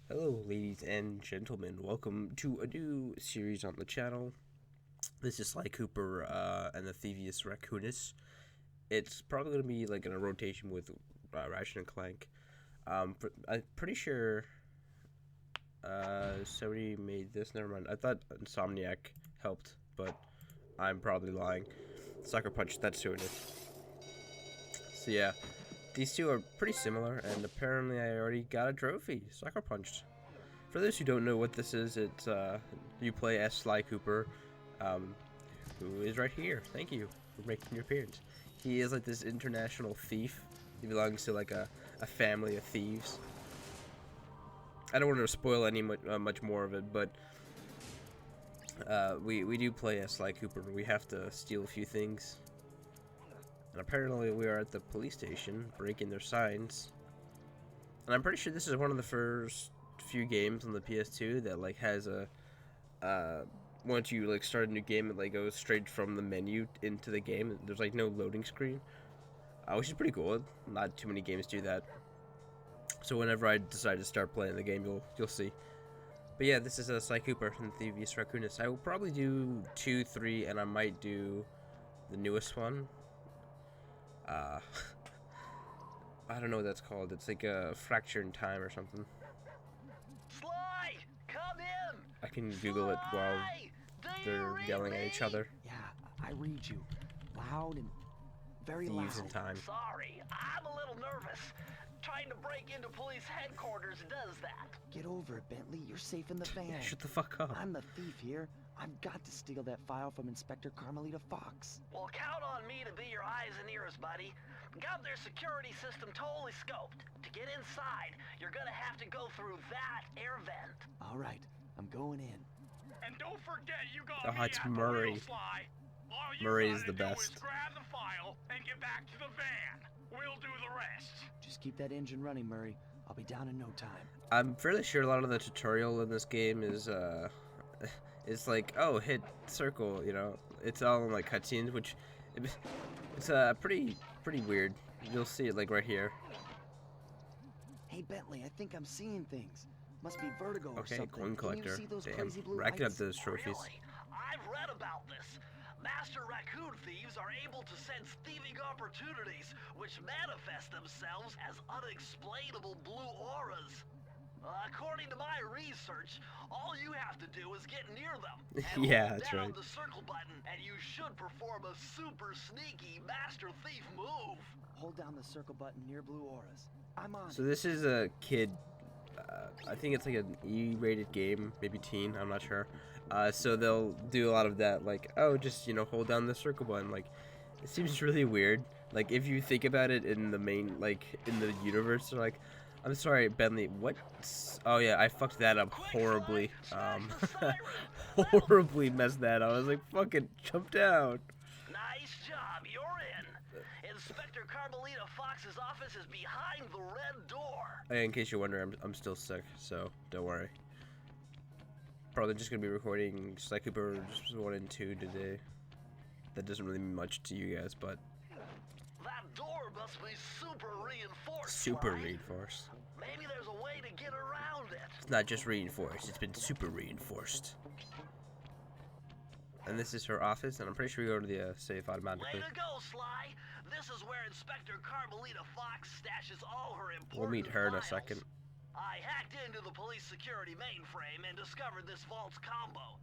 Hello, ladies and gentlemen. Welcome to a new series on the channel. This is Sly Cooper and the Thievius Raccoonus. It's probably going to be like in a rotation with Ratchet and Clank. I'm pretty sure somebody made this. Never mind. I thought Insomniac helped, but I'm probably lying. Sucker Punch, that's who it is. So yeah, these two are pretty similar, and apparently I already got a trophy. Sucker Punched. For those who don't know what this is, it's you play as Sly Cooper, who is right here. Thank you for making your appearance. He is like this international thief. He belongs to like a family of thieves. I don't want to spoil any much more of it, but we do play as Sly Cooper. We have to steal a few things. And apparently we are at the police station breaking their signs. And I'm pretty sure this is one of the first few games on the PS2 that like has a once you like start a new game, it like goes straight from the menu into the game. There's like no loading screen, which is pretty cool. Not too many games do that. So whenever I decide to start playing the game, you'll see. But yeah, this is a Sly Cooper and Thievius Raccoonus. I will probably do 2, 3, and I might do the newest one. I don't know what that's called. It's like a Fracture in Time or something. Sly, come in. I can Google it while they're yelling at each other. Yeah, I read you. Loud and very loud. Thieves in Time. Sorry, I'm a little nervous. Trying to break into police headquarters does that. Get over it, Bentley. You're safe in the van. Shut the fuck up. I'm the thief here. I've got to steal that file from Inspector Carmelita Fox. Well, count on me to be your eyes and ears, buddy. Got their security system totally scoped. To get inside, you're gonna have to go through that air vent. All right, I'm going in. And don't forget you got Oh, me it's at Murray. the wheel, Sly. All you Murray is gotta the do best. Is grab the file and get back to the van. We'll do the rest. Just keep that engine running, Murray. I'll be down in no time. I'm fairly sure a lot of the tutorial in this game is it's like, oh, hit circle, you know. It's all in like cutscenes, which it's pretty weird. You'll see it like right here. Hey, Bentley, I think I'm seeing things. Must be vertigo or Okay, something. coin Can you collector. see those Damn, crazy blue racking up lights? those trophies. Really? I've read about this. Master raccoon thieves are able to sense thieving opportunities, which manifest themselves as unexplainable blue auras. According to my research, all you have to do is get near them. And Yeah, hold that's down right. the circle button, and you should perform a super sneaky master thief move. Hold down the circle button near blue auras. I'm on So it. this is a kid. I think it's like an E-rated game, maybe teen. I'm not sure. So they'll do a lot of that, like, oh, just hold down the circle button. Like, it seems really weird. Like, if you think about it in the main, like, in the universe, they're like, I'm sorry, Bentley. What? Oh yeah, I fucked that up horribly. Horribly messed that up. I was like, fucking jump down. Nice job, you're in. Inspector Carmelita Fox's office is behind the red door. Hey, in case you're wondering, I'm still sick, so don't worry. Probably just gonna be recording Sly Cooper 1 and 2 today. That doesn't really mean much to you guys, but That door must be super reinforced. super Sly. reinforced. Maybe there's a way to get around it. It's not just reinforced, it's been super reinforced. And this is her office, and I'm pretty sure we go to the safe automatically. Way to go, Sly. This is where Inspector Carmelita Fox stashes all her important We'll meet her in a files. second. I hacked into the police security mainframe and discovered this vault's combo.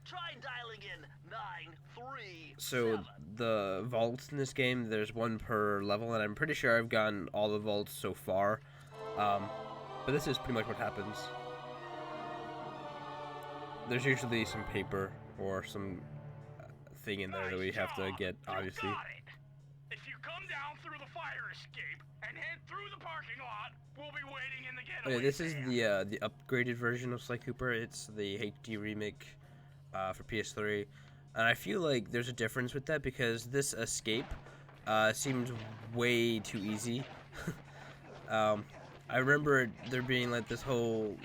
Try dialing in 937. So the vaults in this game, there's one per level, and I'm pretty sure I've gotten all the vaults so far. But this is pretty much what happens. There's usually some paper or some thing in there that we have to get, obviously. You got it. If you come down through the fire escape and head through the parking lot, we'll be waiting in the getaway. Okay, this is van. the upgraded version of Sly Cooper. It's the HD remake for PS3, and I feel like there's a difference with that because this escape seems way too easy. I remember there being like this whole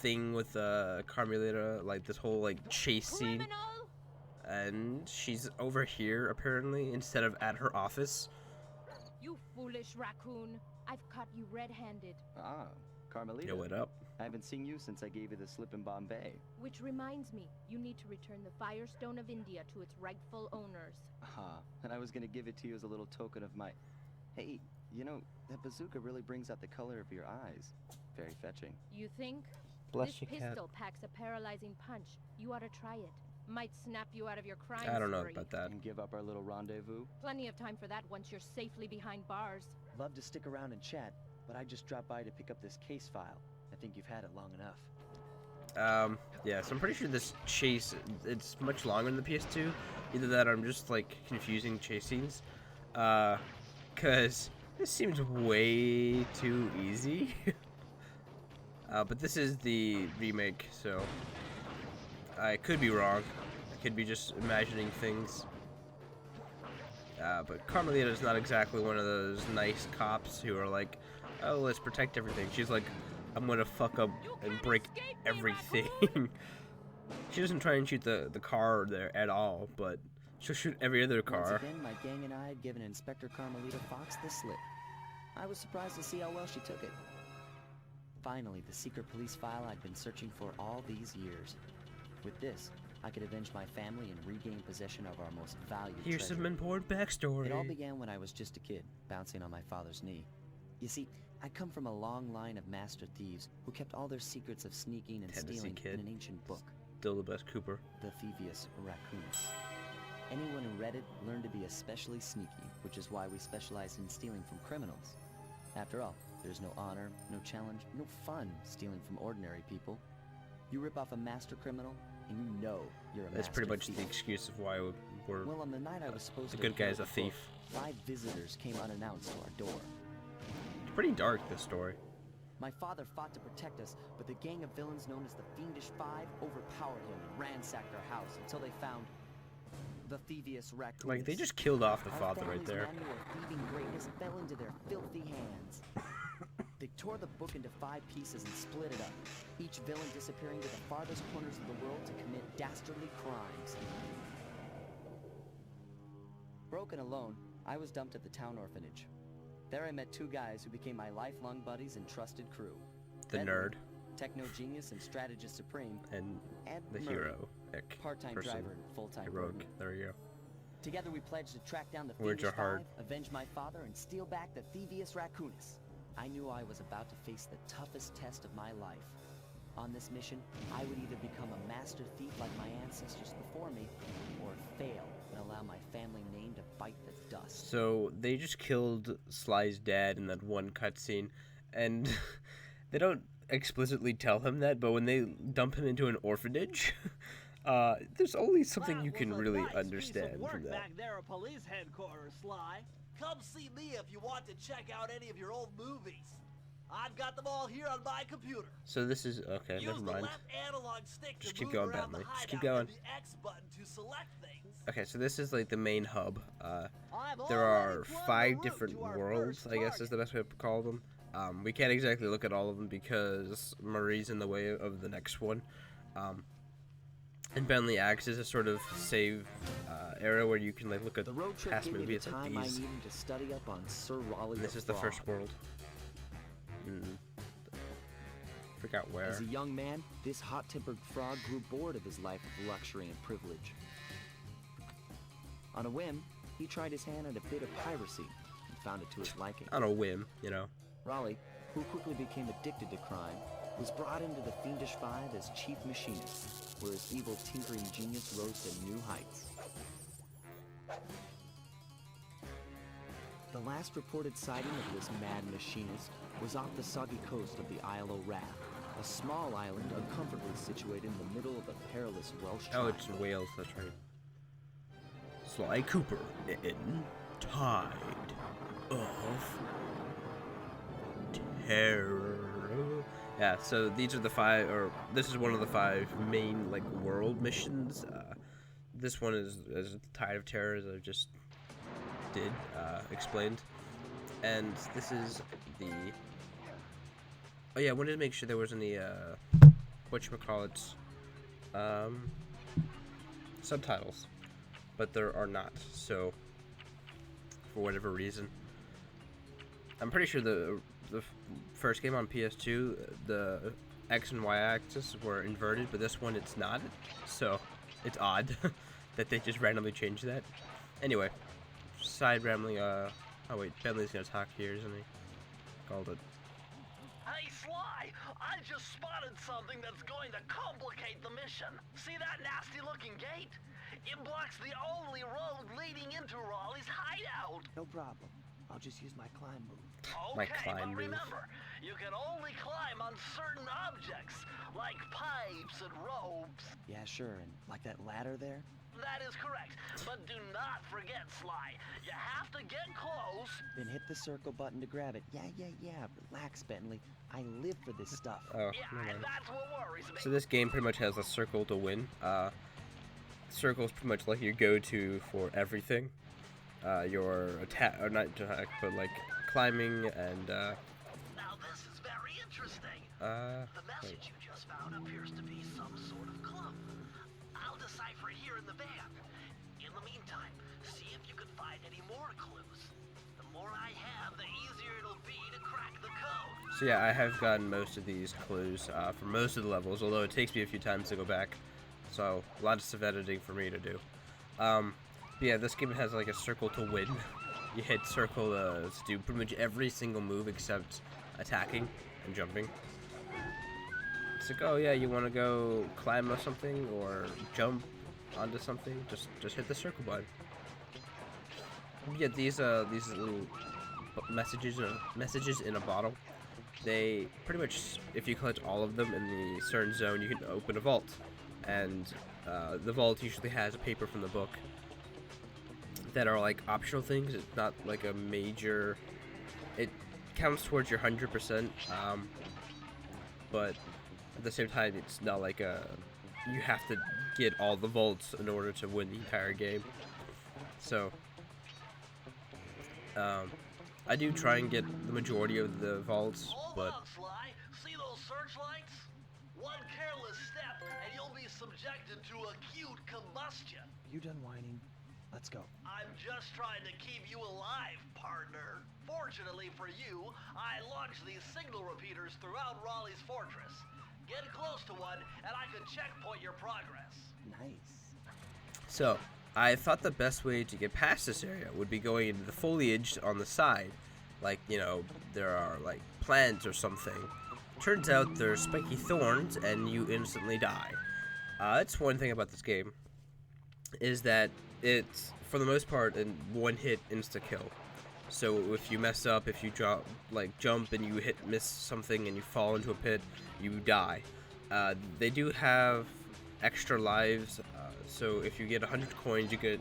thing with Carmelita, like this whole like chase scene, and she's over here apparently instead of at her office. You foolish raccoon. I've caught you red-handed. Ah, Carmelita. Yo, what up? I haven't seen you since I gave you the slip in Bombay. Which reminds me, you need to return the Firestone of India to its rightful owners. And I was gonna give it to you as a little token of my... Hey, you know, that bazooka really brings out the color of your eyes. Very fetching. You think? Bless This you, cat. pistol packs a paralyzing punch. You ought to try it. Might snap you out of your crime I don't know spree. about that. And give up our little rendezvous? Plenty of time for that once you're safely behind bars. Love to stick around and chat, but I just dropped by to pick up this case file. I think you've had it long enough. Yeah, so I'm pretty sure this chase, it's much longer than the PS2. Either that or I'm just, like, confusing chase scenes. Cause this seems way too easy. But this is the remake, so I could be wrong. I could be just imagining things. But Carmelita is not exactly one of those nice cops who are like, oh, let's protect everything. She's like, I'm gonna fuck up and break everything. She doesn't try and shoot the car there at all, but she'll shoot every other car. Once again, my gang and I had given Inspector Carmelita Fox the slip. I was surprised to see how well she took it. Finally, the secret police file I'd been searching for all these years. With this, I could avenge my family and regain possession of our most valued Here's treasure. some important backstory. It all began when I was just a kid, bouncing on my father's knee. You see, I come from a long line of master thieves who kept all their secrets of sneaking and Tennessee stealing kid. in an ancient book, Still the best Cooper. the Thievius Raccoonus. Anyone who read it learned to be especially sneaky, which is why we specialize in stealing from criminals. After all, there's no honor, no challenge, no fun stealing from ordinary people. You rip off a master criminal, and you know you're a That's master pretty much thief. the excuse of why we're Well, on the night I was supposed the to good guy's inherit a the book, thief. 5 visitors came unannounced to our door. It's pretty dark, this story. My father fought to protect us, but the gang of villains known as the Fiendish Five overpowered him and ransacked our house until they found the Thievius Raccoonus. Like, they just killed off the Our father right family's there. manual of thieving greatness fell into their filthy hands. They tore the book into 5 pieces and split it up, each villain disappearing to the farthest corners of the world to commit dastardly crimes. Broken alone, I was dumped at the town orphanage. There I met 2 guys who became my lifelong buddies and trusted crew. The Edward, nerd techno genius and strategist supreme, and and the Murray, hero. part-time person. driver and full-time Heroic. roadman. There you go. Together we pledged to track down the Words Fiendish are hard. Five, avenge my father, and steal back the Thievius Raccoonus. I knew I was about to face the toughest test of my life. On this mission, I would either become a master thief like my ancestors before me, or fail and allow my family name to bite the dust. So they just killed Sly's dad in that one cutscene, and they don't explicitly tell him that, but when they dump him into an orphanage, there's only something That you can was a really nice piece of understand work from that. back there at police headquarters, Sly. Come see me if you want to check out any of your old movies. I've got them all here on my computer. So this is okay. Use Never the mind. left analog stick Just to keep move going, around the Bentley. Just hideout keep going. and the X button to select things. Okay, so this is like the main hub. I've There already are plugged 5 the route different to our worlds, first I guess is the target. best way to call them. We can't exactly look at all of them because Marie's in the way of the next one. And Bentley acts as a sort of save area where you can like look at The road trip past gave me the movies like time I these. needed to study up on Sir Raleigh And this the is the Frog. first world. Forgot where. As a young man, this hot-tempered frog grew bored of his life of luxury and privilege. On a whim, he tried his hand at a bit of piracy and found it to his liking. On a whim, you know. Raleigh, who quickly became addicted to crime, was brought into the Fiendish Five as chief machinist, where his evil tinkering genius rose to new heights. The last reported sighting of this mad machinist was off the soggy coast of the Isle of Wrath, a small island uncomfortably situated in the middle of a perilous Welsh Oh, tribe. it's Wales, that's right. Sly Cooper in Tide of Terror. Yeah, so these are the 5, or this is one of the 5 main like world missions. This one is Tide of Terror, as I just did explained, and this is the. Oh yeah, I wanted to make sure there wasn't any whatchamacallits, subtitles, but there are not. So for whatever reason, I'm pretty sure the first game on PS2, the X and Y axis were inverted, but this one it's not. So it's odd that they just randomly changed that. Anyway, side rambling. Oh wait, Bentley's gonna talk here, isn't he? Called it. Hey, Sly! I just spotted something that's going to complicate the mission. See that nasty-looking gate? It blocks the only road leading into Raleigh's hideout. No problem. I'll just use my climb move. My Okay, climb but move. remember, you can only climb on certain objects, like pipes and ropes. Yeah, sure, and like that ladder there? That is correct, but do not forget, Sly. You have to get close. Then hit the circle button to grab it. Yeah. Relax, Bentley. I live for this stuff. Oh, Yeah, never and mind. that's what worries me. So this game pretty much has a circle to win. Circle is pretty much like your go-to for everything. Your attack, or not attack, but like climbing and Now this is very interesting. wait. The message you just found appears to be some sort of clue. I'll decipher it here in the van. In the meantime, see if you can find any more clues. The more I have, the easier it'll be to crack the code. So yeah, I have gotten most of these clues for most of the levels, although it takes me a few times to go back. So a lot of stuff editing for me to do. But yeah, this game has like a circle to win. You hit circle to do pretty much every single move except attacking and jumping. It's like, oh yeah, you want to go climb or something or jump onto something? Just hit the circle button. Yeah, these little messages in a bottle. They pretty much, if you collect all of them in the certain zone, you can open a vault. And the vault usually has a paper from the book that are like optional things. It's not like a major. It counts towards your 100%, but at the same time, it's not like you have to get all the vaults in order to win the entire game. So I do try and get the majority of the vaults, Hold but on, Sly. See those searchlights? One careless step, and you'll be subjected to acute combustion. You done whining? Let's go. I'm just trying to keep you alive, partner. Fortunately for you, I launched these signal repeaters throughout Raleigh's fortress. Get close to one, and I can checkpoint your progress. Nice. so I thought the best way to get past this area would be going into the foliage on the side, like, you know, there are like plants or something. Turns out there's spiky thorns and you instantly die. That's one thing about this game, is that it's, for the most part, a one-hit insta-kill. So if you mess up, if you jump and you miss something and you fall into a pit, you die. They do have extra lives, so if you get 100 coins, you get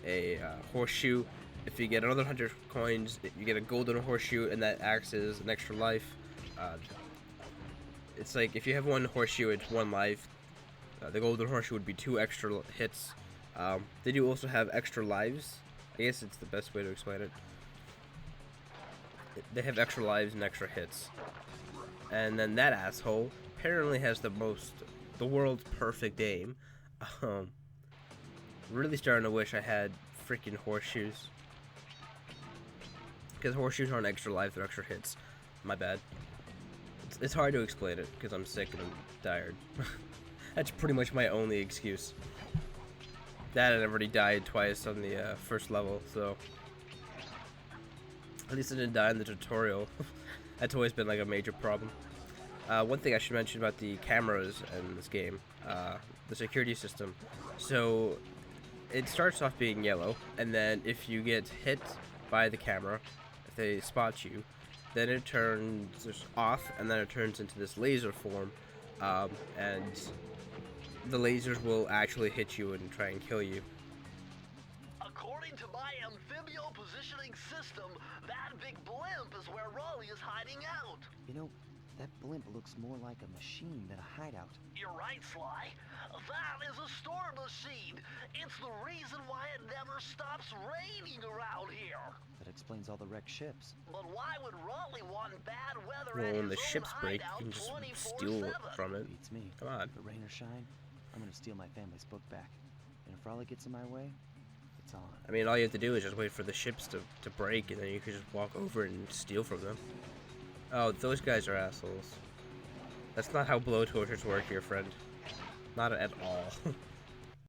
a horseshoe. If you get another 100 coins, you get a golden horseshoe, and that acts as an extra life. It's like if you have one horseshoe, it's one life. The golden horseshoe would be 2 extra hits. They do also have extra lives. I guess it's the best way to explain it. They have extra lives and extra hits. And then that asshole apparently has the world's perfect aim. Really starting to wish I had freaking horseshoes. Because horseshoes aren't extra lives, they're extra hits. My bad. It's hard to explain it because I'm sick and I'm tired. That's pretty much my only excuse. That and I've already died twice on the first level, so at least I didn't die in the tutorial. That's always been like a major problem. One thing I should mention about the cameras in this game, the security system. So it starts off being yellow, and then if you get hit by the camera, if they spot you, then it turns off, and then it turns into this laser form, and the lasers will actually hit you and try and kill you. According to my amphibio positioning system, that big blimp is where Raleigh is hiding out. You know, that blimp looks more like a machine than a hideout. You're right, Sly. That is a storm machine. It's the reason why it never stops raining around here. That explains all the wrecked ships. But why would Raleigh want bad weather Well, at when his the own ships break, hideout you can just 24/7? steal from it. Beats me. Come on. But rain or shine, I'm gonna steal my family's book back. And if Raleigh gets in my way, it's on. I mean, all you have to do is just wait for the ships to break, and then you can just walk over and steal from them. Oh, those guys are assholes. That's not how blowtorches work here, friend. Not at all.